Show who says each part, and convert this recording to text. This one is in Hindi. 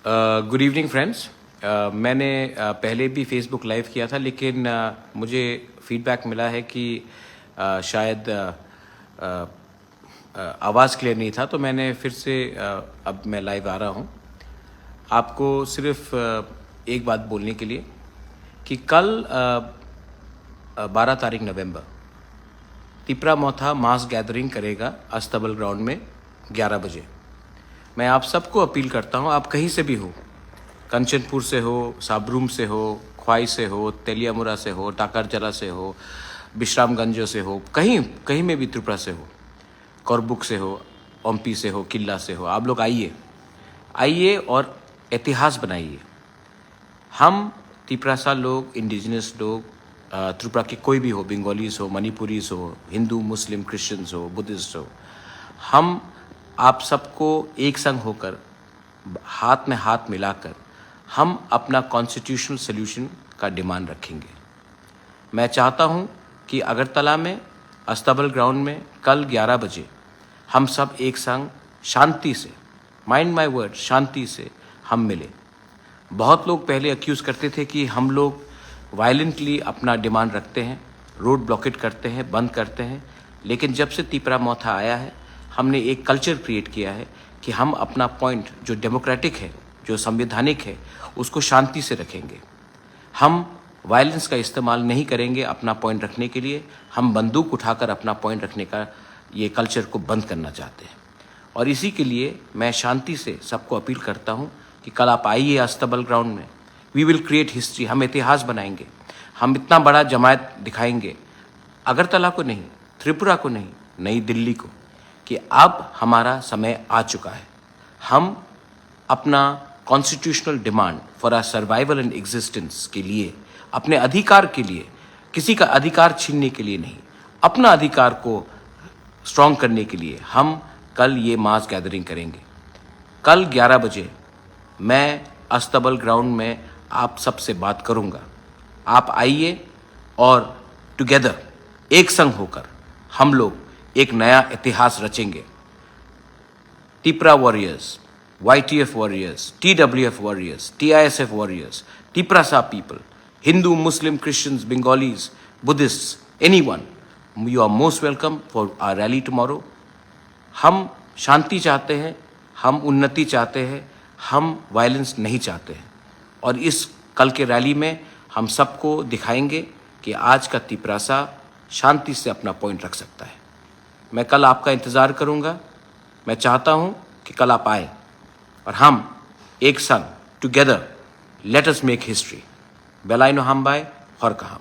Speaker 1: Good evening friends. मैंने पहले भी फेसबुक लाइव किया था, लेकिन मुझे फीडबैक मिला है कि शायद आवाज़ क्लियर नहीं था, तो मैंने फिर से अब मैं लाइव आ रहा हूँ आपको सिर्फ एक बात बोलने के लिए कि कल 12 तारीख नवंबर तिपरा मोथा मास गैदरिंग करेगा अस्तबल ग्राउंड में 11 बजे। मैं आप सबको अपील करता हूँ, आप कहीं से भी हो, कंचनपुर से हो, साबरूम से हो, ख्वाई से हो, तेलियामुरा से हो, टाकरजला से हो, विश्रामगंज से हो, कहीं कहीं में भी त्रिपुरा से हो, करबुक से हो, ओम्पी से हो, किला से हो, आप लोग आइए आइए और इतिहास बनाइए। हम तिपरासा लोग, इंडिजिनस लोग, त्रिपुरा के कोई भी हो, बंगालीज हो, मणिपुरीज हो, हिंदू, मुस्लिम, क्रिश्चियंस हो, बुद्धिस्ट हो, हम आप सबको एक संग होकर, हाथ में हाथ मिलाकर हम अपना कॉन्स्टिट्यूशनल सॉल्यूशन का डिमांड रखेंगे। मैं चाहता हूं कि अगरतला में अस्तबल ग्राउंड में कल 11 बजे हम सब एक संग शांति से, माइंड माय वर्ड, शांति से हम मिले। बहुत लोग पहले अक्यूज़ करते थे कि हम लोग वायलेंटली अपना डिमांड रखते हैं, रोड ब्लॉकेट करते हैं, बंद करते हैं, लेकिन जब से तिपरा मोथा आया है हमने एक कल्चर क्रिएट किया है कि हम अपना पॉइंट जो डेमोक्रेटिक है, जो संवैधानिक है, उसको शांति से रखेंगे। हम वायलेंस का इस्तेमाल नहीं करेंगे अपना पॉइंट रखने के लिए। हम बंदूक उठाकर अपना पॉइंट रखने का ये कल्चर को बंद करना चाहते हैं, और इसी के लिए मैं शांति से सबको अपील करता हूँ कि कल आप आइए अस्तबल ग्राउंड में। वी विल क्रिएट हिस्ट्री, हम इतिहास बनाएंगे, हम इतना बड़ा जमायत दिखाएंगे, अगरतला को नहीं, त्रिपुरा को नहीं, नई दिल्ली को, कि अब हमारा समय आ चुका है। हम अपना constitutional demand for our survival and existence के लिए, अपने अधिकार के लिए, किसी का अधिकार छीनने के लिए नहीं, अपना अधिकार को स्ट्रॉन्ग करने के लिए हम कल ये मास गैदरिंग करेंगे। कल 11 बजे मैं अस्तबल ग्राउंड में आप सबसे बात करूंगा। आप आइए और टुगेदर, एक संग होकर हम लोग एक नया इतिहास रचेंगे। Tipra warriors, YTF warriors, TWF warriors, TISF warriors, Tiprasa people, Hindu, Muslim, Christians, Bengalis, Buddhist, anyone, you are most welcome for our rally tomorrow. हम शांति चाहते हैं, हम उन्नति चाहते हैं, हम वायलेंस नहीं चाहते हैं, और इस कल के रैली में हम सबको दिखाएंगे कि आज का तिपरासा शांति से अपना पॉइंट रख सकता है। मैं कल आपका इंतज़ार करूंगा। मैं चाहता हूं कि कल आप आए और हम एक संग together let us make history. बेलाइनो हम बाय और कहा।